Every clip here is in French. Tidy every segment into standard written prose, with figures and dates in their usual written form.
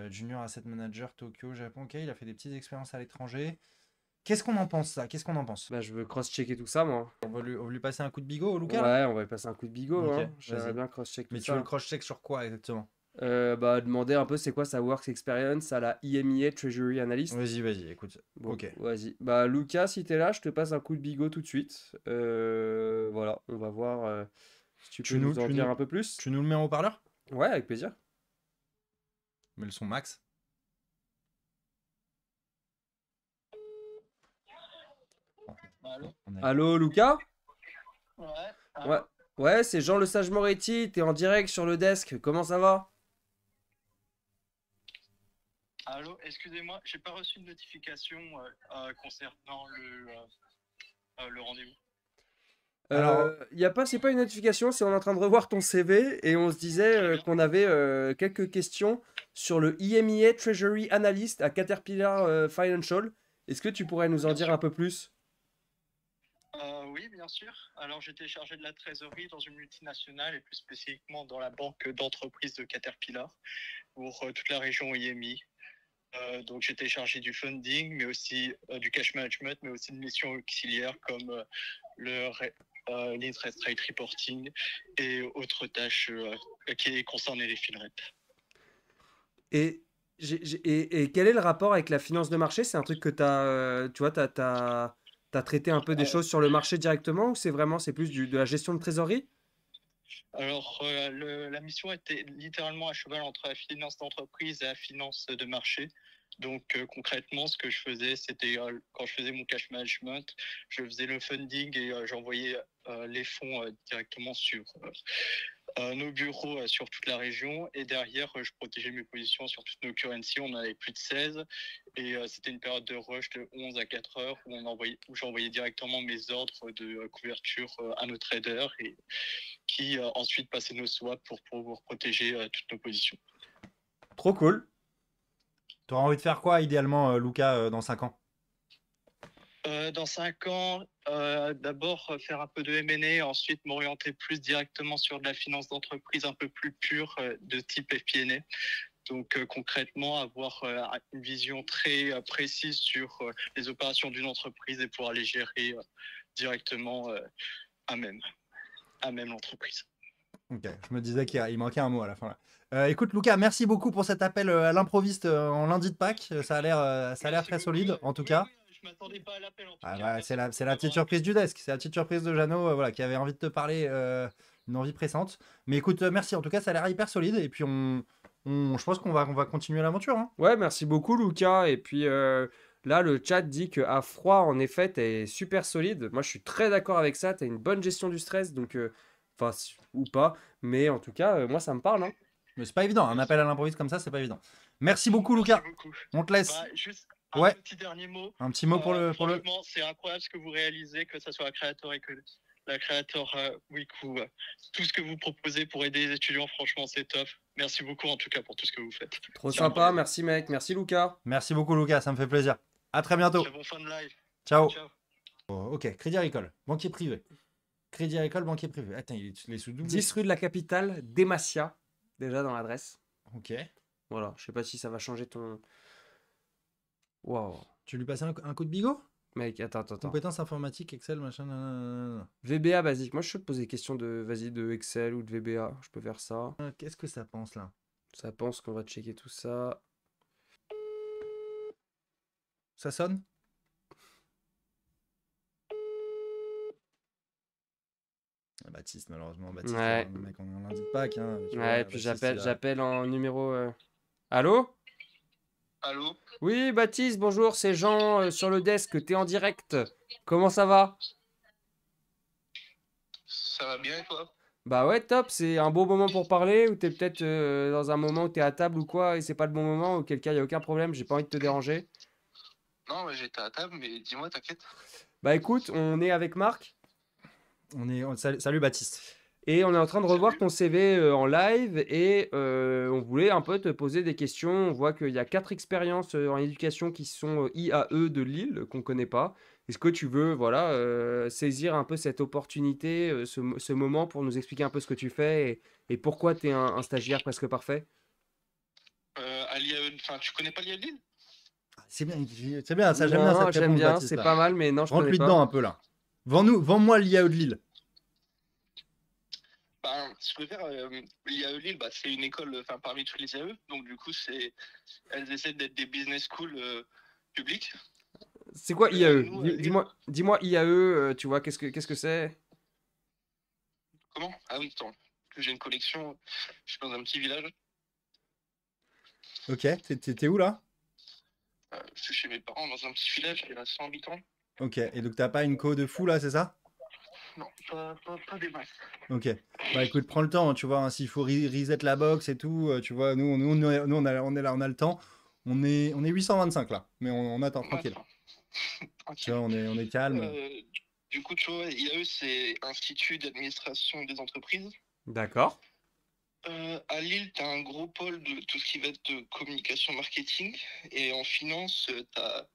Junior Asset Manager, Tokyo, Japon. Ok, il a fait des petites expériences à l'étranger. Qu'est-ce qu'on en pense, ça? Qu'est-ce qu'on en pense? Bah, je veux cross-checker tout ça, moi. On va lui passer un coup de bigot au Lucas, là? Ouais, on va y passer un coup de bigot, Ok, hein. J'aimerais vas-y. bien cross-check tout Mais tu veux le ça. cross-check sur quoi exactement? Bah, demander un peu c'est quoi sa work experience à la IMEA Treasury Analyst. Vas-y, vas-y, écoute. Bon, Ok. vas-y. Bah, Lucas, si t'es là, je te passe un coup de bigot tout de suite. Voilà, on va voir si tu peux Tu nous, nous en tu dire nous, un peu plus. tu nous le mets en haut-parleur? Ouais, avec plaisir. Mets le son max. Bon, Allô? on a... Allô, Lucas? Ouais, Ouais. allô? Ouais, c'est Jean Le Sage Moretti, t'es en direct sur le desk, comment ça va? Allô, excusez-moi, j'ai pas reçu de notification concernant le rendez-vous. Alors, Y a pas, c'est pas une notification, c'est on est en train de revoir ton CV et on se disait Très bien. qu'on avait quelques questions sur le IMEA Treasury Analyst à Caterpillar Financial. Est-ce que tu pourrais nous en Bien dire un sûr. peu plus? Oui, bien sûr. Alors, j'étais chargé de la trésorerie dans une multinationale et plus spécifiquement dans la banque d'entreprise de Caterpillar pour toute la région IMI. Donc, j'étais chargé du funding, mais aussi du cash management, mais aussi de missions auxiliaires comme l'interest rate reporting et autres tâches qui concernaient les FinRep. Et, et quel est le rapport avec la finance de marché? C'est un truc que tu vois, t'as traité un peu des Euh, choses sur le marché directement ou c'est vraiment, c'est plus de la gestion de trésorerie? Alors, la mission était littéralement à cheval entre la finance d'entreprise et la finance de marché. Donc, concrètement, ce que je faisais, c'était quand je faisais mon cash management, je faisais le funding et j'envoyais les fonds directement sur nos bureaux sur toute la région. Et derrière, je protégeais mes positions sur toutes nos currencies. On en avait plus de 16. Et c'était une période de rush de 11 à 4 heures où j'envoyais directement mes ordres de couverture à nos traders et qui ensuite passaient nos swaps pour pouvoir protéger toutes nos positions. Trop cool. t'auras envie de faire quoi, idéalement, Lucas, dans 5 ans? Dans 5 ans, d'abord faire un peu de M&A, ensuite m'orienter plus directement sur de la finance d'entreprise un peu plus pure de type FP&A. Donc concrètement, avoir une vision très précise sur les opérations d'une entreprise et pouvoir les gérer directement à même, à même l'entreprise. Ok, je me disais qu'il manquait un mot à la fin là. Écoute, Lucas, merci beaucoup pour cet appel à l'improviste en lundi de Pâques. Ça a l'air Merci très beaucoup. solide, en tout Oui, cas. oui, je m'attendais pas à l'appel en tout Ah, cas. bah, c'est Merci la, beaucoup c'est de la petite m'avoir surprise appelé. du desk. C'est la petite surprise de Jeannot, voilà, qui avait envie de te parler, une envie pressante. Mais écoute, merci. En tout cas, ça a l'air hyper solide. Et puis, je pense qu'on va continuer l'aventure, hein. Ouais, merci beaucoup, Lucas. Et puis là, le chat dit que à froid, en effet, t'es super solide. Moi, je suis très d'accord avec ça. T'as une bonne gestion du stress, donc, enfin, ou pas. Mais en tout cas, moi, ça me parle, hein. Mais c'est pas évident. Un Merci. appel à l'improviste comme ça, c'est pas évident. Merci beaucoup, Merci Lucas. beaucoup. On te laisse. Bah, juste un Ouais, petit dernier mot. un petit mot pour le. Franchement, c'est incroyable ce que vous réalisez, que ce soit la Creator Week ou tout ce que vous proposez pour aider les étudiants. Franchement, c'est top. Merci beaucoup en tout cas pour tout ce que vous faites. Trop C'est sympa. incroyable. Merci, mec. Merci, Lucas. Merci beaucoup, Lucas. Ça me fait plaisir. À très bientôt. Très bon fin de live. Ciao, Ciao. ciao. Oh, ok, Crédit Agricole, banquier privé. Crédit Agricole, banquier privé. Attends, il est sous double. 10 rue de la Capitale, Demacia, déjà dans l'adresse. Ok. Voilà, je sais pas si ça va changer ton. Waouh. Tu lui passes un coup de bigot? Mec, attends. Compétences informatiques, Excel, machin. Nanana. VBA basique. Moi, je peux te poser des questions de, vas-y, de Excel ou de VBA. Je peux faire ça. Qu'est-ce que ça pense là? Ça pense qu'on va checker tout ça. Ça sonne? Baptiste, malheureusement, Baptiste, Ouais. mec, on est en lundi de Pâques, hein, tu vois, Ouais, et puis Baptiste, il a- j'appelle en numéro. Allô? Allô? Oui, Baptiste, bonjour, c'est Jean sur le desk. T'es en direct. Comment ça va? Ça va bien et toi? Bah ouais, top. C'est un bon moment pour parler ou t'es peut-être dans un moment où t'es à table ou quoi et c'est pas le bon moment, auquel cas y a aucun problème. J'ai pas envie de te déranger. Non, mais j'étais à table, mais dis-moi, t'inquiète. Bah écoute, on est avec Marc. Salut, Baptiste. Et on est en train de revoir Salut. ton CV en live et on voulait un peu te poser des questions. On voit qu'il y a 4 expériences en éducation qui sont IAE de Lille qu'on connaît pas. Est-ce que tu veux voilà, saisir un peu cette opportunité, ce moment pour nous expliquer un peu ce que tu fais et pourquoi tu es un stagiaire presque parfait? l'IAE, enfin, tu connais pas l'IAE de Lille? C'est bien, ça, j'aime bien Non, cette j'aime réponse, bien, Baptiste, c'est là. pas mal, mais non, je connais Rentre-lui pas. dedans un peu, là. Vends-moi l'IAE de Lille. Ben, si je préfère, l'IAE Lille, bah, c'est une école, enfin, parmi toutes les IAE. Donc, du coup, elles essaient d'être des business schools publiques. C'est quoi IAE? Nous, à Lille, Dis-moi IAE, tu vois, qu'est-ce que c'est? comment? Ah oui, attends. J'ai une collection. Je suis dans un petit village. Ok, t'es où, là? Je suis chez mes parents dans un petit village qui a 100 habitants. Ok, et donc t'as pas une co de fou, là, c'est ça? Non, pas des masses. Ok. Bah écoute, prends le temps, tu vois, hein, s'il faut reset la box et tout, tu vois, nous on est là, on a le temps. On est 825 là, mais on attend, tranquille. Tu vois, on est calme. Du coup, tu vois, IAE, c'est Institut d'administration des entreprises. D'accord. À Lille, tu as un gros pôle de tout ce qui va être de communication marketing. Et en finance, tu as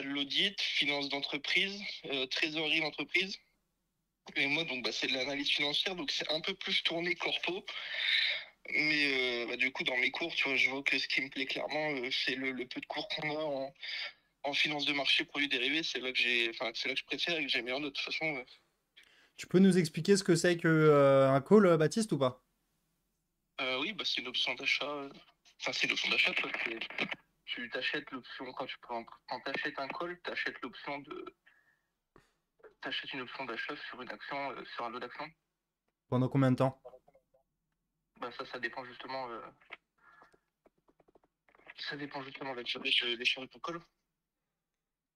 l'audit, finance d'entreprise, trésorerie d'entreprise. Et moi, donc, c'est de l'analyse financière, donc c'est un peu plus tourné corpo. Mais du coup, dans mes cours, tu vois, je vois que ce qui me plaît clairement, c'est le peu de cours qu'on a en finance de marché, produits dérivés. C'est là que je préfère et que j'aime bien de toute façon. Tu peux nous expliquer ce que c'est que un call, Baptiste, ou pas? Oui, c'est une option d'achat. Enfin, c'est une option d'achat, toi. Tu t'achètes l'option, quand t'achètes un call, t'achètes une option d'achat sur une action, sur un lot d'actions. Pendant combien de temps? Ça dépend justement. Ça dépend justement de l'échange de ton call.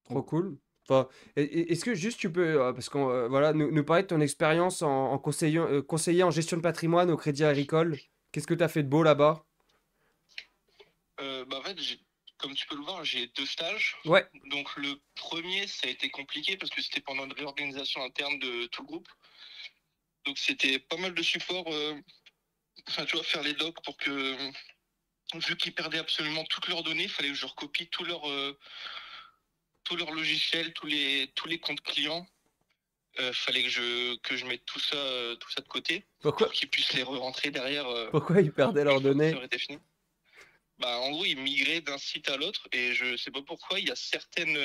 Trop cool. Enfin, est-ce que juste tu peux, parce qu'on voilà, nous parler de ton expérience en conseiller en gestion de patrimoine au Crédit Agricole. Qu'est-ce que tu as fait de beau là-bas? En fait, comme tu peux le voir, j'ai 2 stages. Ouais. Donc le premier, ça a été compliqué parce que c'était pendant une réorganisation interne de tout le groupe. Donc c'était pas mal de support. Enfin, tu vois, faire les docs pour que, vu qu'ils perdaient absolument toutes leurs données, il fallait que je recopie tous leurs logiciels, tous les comptes clients. Fallait que je mette tout ça de côté. Pourquoi, Pour qu'ils puissent les re-rentrer derrière. pourquoi ils perdaient leurs Une fois que ça données? aurait été fini. En gros, ils migraient d'un site à l'autre et je sais pas pourquoi. Il y a certaines,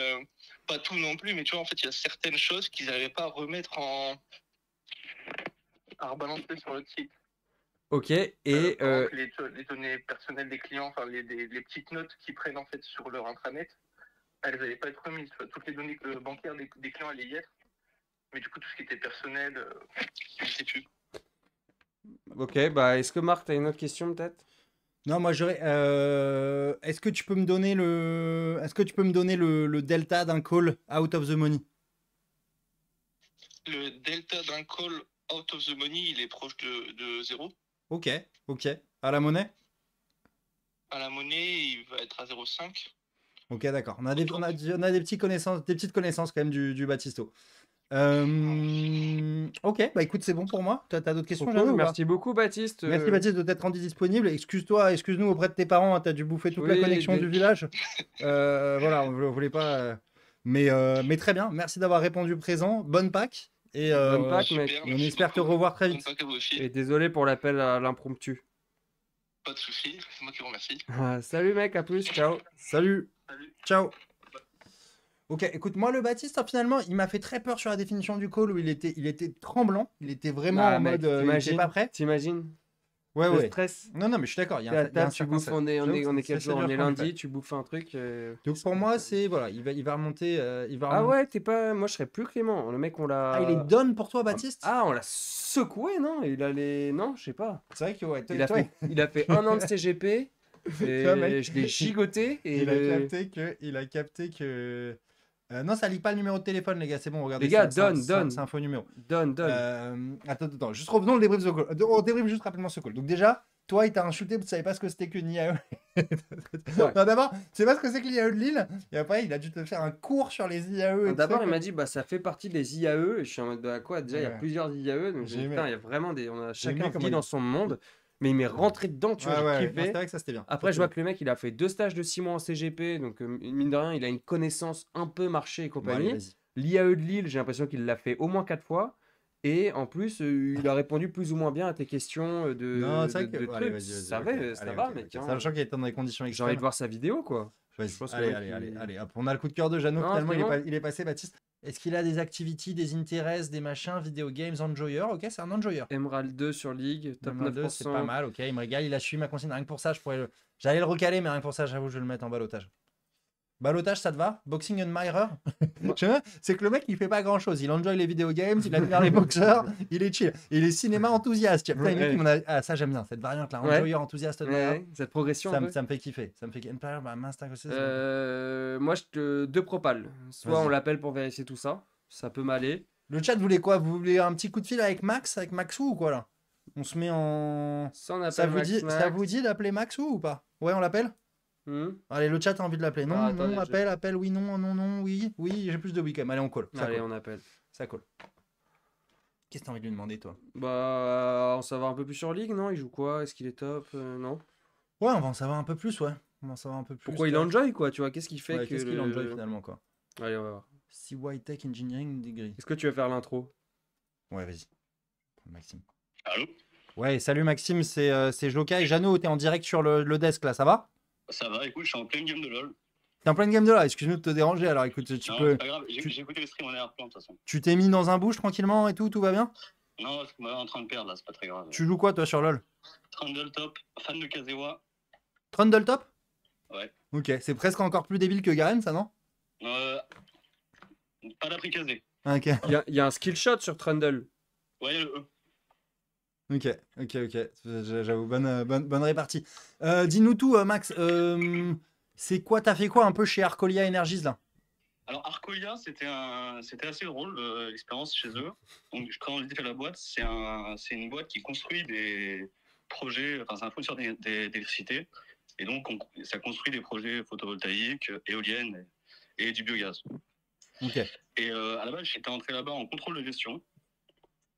pas tout non plus, mais tu vois, en fait, il y a certaines choses qu'ils n'arrivaient pas à remettre à rebalancer sur le site. Ok, et Par exemple, les données personnelles des clients, enfin les petites notes qu'ils prennent en fait sur leur intranet, elles n'allaient pas être remises. Toutes les données bancaires des clients allaient y être, mais du coup, tout ce qui était personnel, je ne sais plus. ok, est-ce que Marc, tu as une autre question peut-être? Non, moi j'aurais. Est-ce que tu peux me donner le delta d'un call out of the money? Le delta d'un call out of the money, il est proche de 0. Ok. À la monnaie? À la monnaie, il va être à 0,5. Ok, d'accord. On a des petites connaissances quand même du Baptisto. Ok, bah écoute, c'est bon pour moi. T'as d'autres questions, Trop Jeannot, cool, ou pas? merci beaucoup Baptiste. Merci Baptiste de t'être rendu disponible. Excuse-nous auprès de tes parents, hein, t'as dû bouffer toute la Oui, connexion du village. Voilà, on voulait pas. Mais très bien, merci d'avoir répondu présent. Bonne Pâques. Et Bonne Pâques, mec. Super, on merci espère te beaucoup. revoir très Bonne vite. Pâques à vous aussi. Et désolé pour l'appel à l'impromptu. Pas de soucis, c'est moi qui vous remercie. Salut mec, à plus, ciao. Salut, Salut. ciao. Ok, écoute, moi le Baptiste, finalement, il m'a fait très peur sur la définition du call où il était tremblant, il était vraiment en Mec, mode, il était pas prêt. T'imagines? Ouais, Le ouais. stress. Non, mais je suis d'accord. Il y a T'es à il y a un table, tu certain bouffes, stress. on J'avoue est que quel c'est jour? dur On est quand on le lundi, fait. tu bouffes un truc. Donc pour moi, c'est voilà, il va remonter, Ah ouais, t'es pas. Moi je serais plus Clément. Le mec, on l'a. Ah, il est done pour toi, Baptiste? Ah, on l'a secoué, non? Il a les. Non, je sais pas. C'est vrai que ouais, Il a fait 1 an de CGP. Et Toi, mec, je l'ai gigoté. Et il a capté que. Non, ça lit pas le numéro de téléphone, les gars. C'est bon, regardez. Les gars, c'est donne. un faux numéro. Donne. Attends. Juste revenons au débrief de call. On débrief juste rapidement ce call. Donc déjà, toi, il t'a insulté, tu savais pas ce que c'était qu'une IAE. Ouais. Non, d'abord, tu sais pas ce que c'est que l'IAE de Lille. Et après, il a dû te faire un cours sur les IAE. Et D'abord, tout il ça, m'a dit, ça fait partie des IAE. Et je suis en mode, quoi? Déjà, il y a Ouais. plusieurs IAE. Donc, J'ai aimé. putain, il y a vraiment des. On a chacun comment vit il- dans son monde. Mais il m'est rentré dedans, tu vois, Ouais, j'ai non, kiffé. c'est vrai que ça c'était bien. Après, je vois que le mec, il a fait 2 stages de 6 mois en CGP. Donc, mine de rien, il a une connaissance un peu marché et Bon, allez, compagnie. vas-y. L'IAE de Lille, j'ai l'impression qu'il l'a fait au moins 4 fois. Et en plus, il a répondu plus ou moins bien à tes questions Non, c'est vrai que. de Bon, allez, trucs. vas-y, Ça vas-y, va, ok. ça Allez, va, ok, mec. ok. Hein. Sachant qu'il est dans des conditions J'ai envie de extrêmes. voir sa vidéo, quoi. Je Vas-y, pense que allez, le mec, allez, allez, il- allez, hop. On a le coup de cœur de Jeannot, Non, finalement, c'est bon. il est passé, Baptiste. Est-ce qu'il a des activités, des interests, des machins, video games, enjoyer? Ok, c'est un enjoyer. Emerald 2 sur League, top Emerald 2, c'est pas 9%. mal, ok, il me régale, il a suivi ma consigne. Rien que pour ça, j'allais le recaler, mais rien que pour ça, j'avoue, je vais le mettre en balotage. Balotage, ça te va? Boxing Admirer? Tu vois, c'est que le mec, il fait pas grand chose. Il enjoy les video games, il admire les boxeurs, il est chill. Il est cinéma enthousiaste. Tu vois, putain, les mecs, Ouais. ils m'en a- Ah, ça, j'aime bien, cette variante là. Ouais. Enjoyer enthousiaste admirer. Ouais, cette progression un peu. Ça me fait kiffer. Ça me fait Empire, bah, mince, t'as aussi, Moi, deux propales. Soit Vas-y. on l'appelle pour vérifier tout ça. Ça peut m'aller. Le chat voulait quoi? Vous voulez un petit coup de fil avec Maxou ou quoi là? On se met en. Ça, on appelle Ça Max. vous dit d'appeler Maxou ou pas? Ouais, on l'appelle? Hmm. Allez, le chat a envie de l'appeler. Non, Ah, non, attendez, appelle, oui, non, non, non, oui, oui, j'ai plus de oui quand même. Allez, on colle. Ça Allez, colle. on appelle. Ça colle. Qu'est-ce que t'as envie de lui demander, toi? Bah, en savoir un peu plus sur League, non? Il joue quoi? Est-ce qu'il est top? Non? Ouais, on va en savoir un peu plus, ouais. On va en savoir un peu plus. Pourquoi il toi. enjoy, quoi? Tu vois, qu'est-ce qui fait Ouais, que. qu'est-ce qu'il enjoy finalement, quoi? Allez, on va voir. CY Tech Engineering Degree. Est-ce que tu veux faire l'intro? Ouais, vas-y. Maxime. Allô? Ouais, salut Maxime, c'est Joka et Jeannot, t'es en direct sur le desk là, ça va? Ça va, écoute, je suis en pleine game de LoL. T'es en pleine game de là, excuse-nous de te déranger, alors écoute, tu Non, peux. c'est pas grave, j'ai écouté le stream en arrière-plan de toute façon. Tu t'es mis dans un bush tranquillement et tout va bien? Non, parce qu'on est en train de perdre là, c'est pas très grave. Tu joues quoi toi sur LoL? Trundle top, fan de Kazewa. Trundle top? Ouais. Ok, c'est presque encore plus débile que Garen, ça non? Pas d'appris Kazé. Ah, ok, Il y a un skill shot sur Trundle. Ouais, il y a le E. ok. J'avoue, bonne répartie. Dis-nous tout, Max. C'est quoi, t'as fait quoi un peu chez Arcolia Energies là? Alors Arcolia, c'était assez drôle l'expérience chez eux. Donc quand on dit fait la boîte, c'est une boîte qui construit des projets, enfin c'est un fournisseur d'électricité, et donc ça construit des projets photovoltaïques, éoliennes et du biogaz. Ok. Et à la base, j'étais entré là-bas en contrôle de gestion,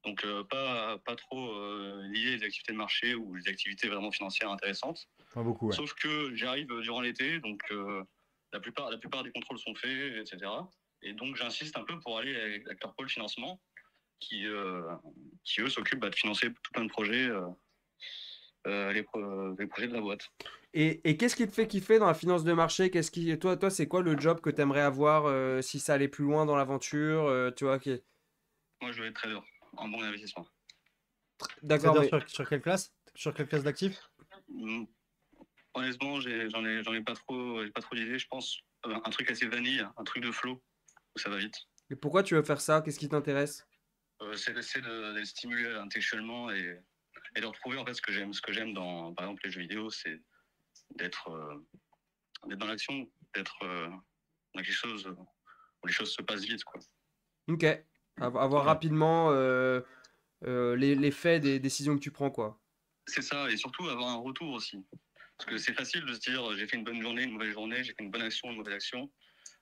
donc pas trop lié aux activités de marché ou les activités vraiment financières intéressantes. Pas beaucoup, ouais. Sauf que j'arrive durant l'été, donc la plupart des contrôles sont faits, etc. Et donc j'insiste un peu pour aller avec leur pôle financement, qui eux s'occupent de financer tout plein de projets, les projets de la boîte. Et qu'est-ce qui te fait kiffer dans la finance de marché? Toi, c'est quoi le job que tu aimerais avoir si ça allait plus loin dans l'aventure? Tu vois, Moi, je veux être trader en bon investissement. D'accord, C'est-à-dire mais sur quelle classe? Sur quelle classe d'actifs? Honnêtement, j'en ai pas trop d'idées. Je pense un truc assez vanille, un truc de flow où ça va vite. et pourquoi tu veux faire ça? Qu'est-ce qui t'intéresse? C'est d'essayer de les stimuler intellectuellement et de retrouver en fait ce que j'aime dans par exemple les jeux vidéo, c'est d'être dans l'action, d'être dans quelque chose où les choses se passent vite, quoi. Ok. Avoir rapidement l'effet des décisions que tu prends, quoi. C'est ça, et surtout avoir un retour aussi. Parce que c'est facile de se dire j'ai fait une bonne journée, une mauvaise journée, j'ai fait une bonne action, une mauvaise action.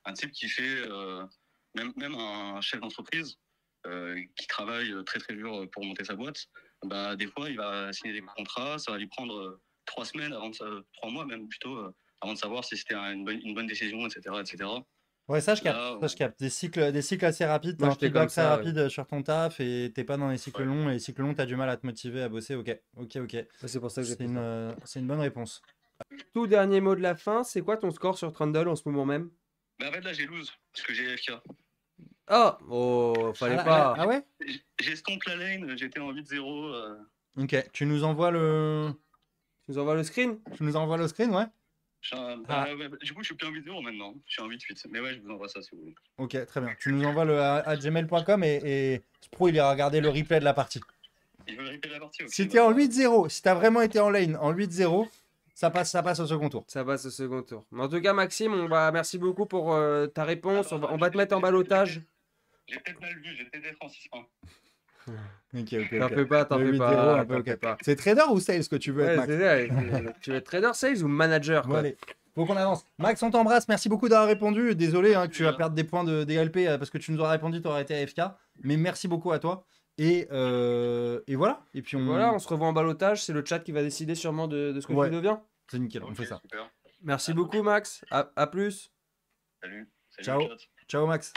Un type qui fait, même un chef d'entreprise qui travaille très très dur pour monter sa boîte, bah, des fois il va signer des contrats, ça va lui prendre 3 semaines, 3 mois même plutôt, avant de savoir si c'était une bonne décision, etc. etc. Ouais, ça je capte. Là, Ça, je capte. Des cycles assez rapides, t'as Moi, un j'étais feedback comme très ça, rapide sur ton taf et t'es pas dans les cycles Ouais. longs. Et les cycles longs, t'as du mal à te motiver à bosser. Ok. C'est pour ça que j'ai C'est fait ça. c'est une bonne réponse. Tout dernier mot de la fin, c'est quoi ton score sur Trundle en ce moment même? bah, en fait là j'ai lose, parce que j'ai FK. Ah! Oh, fallait Ah, pas. ah ouais? J'ai stomp la lane, j'étais en 8-0. Ok. Tu nous envoies le screen? screen, ouais? Du coup je suis plus en 8-0 maintenant, je suis en 8-8. Mais ouais, je vous envoie ça si vous voulez. Ok, très bien. Tu nous envoies à gmail.com et Spro il ira regarder le replay de la partie. Il veut répéter la partie, ok. Si t'es en 8-0, si t'as vraiment été en lane en 8-0, ça passe au second tour. Ça passe au second tour. Mais en tout cas, Maxime, merci beaucoup pour ta réponse. On va te mettre en balotage. J'ai peut-être mal vu, j'ai peut-être être en 6-1. Ok. T'en fais pas, t'en Le fais 8-0, pas. un peu, t'en ok. fais pas. C'est trader ou sales que tu veux être, Ouais, Max? c'est ça. Tu veux être trader sales ou manager, Bon, quoi? allez, faut qu'on avance. Max, on t'embrasse. Merci beaucoup d'avoir répondu. Désolé que tu vas perdre des points de DLP parce que tu nous aurais répondu, tu aurais été AFK. Mais merci beaucoup à toi. Et voilà. Et puis Voilà, on se revoit en balotage. C'est le chat qui va décider sûrement de ce que Ouais. tu deviens. C'est nickel, on Ok, fait ça. super. Merci beaucoup, Max. À plus. Salut. Salut Ciao. le chat. Ciao, Max.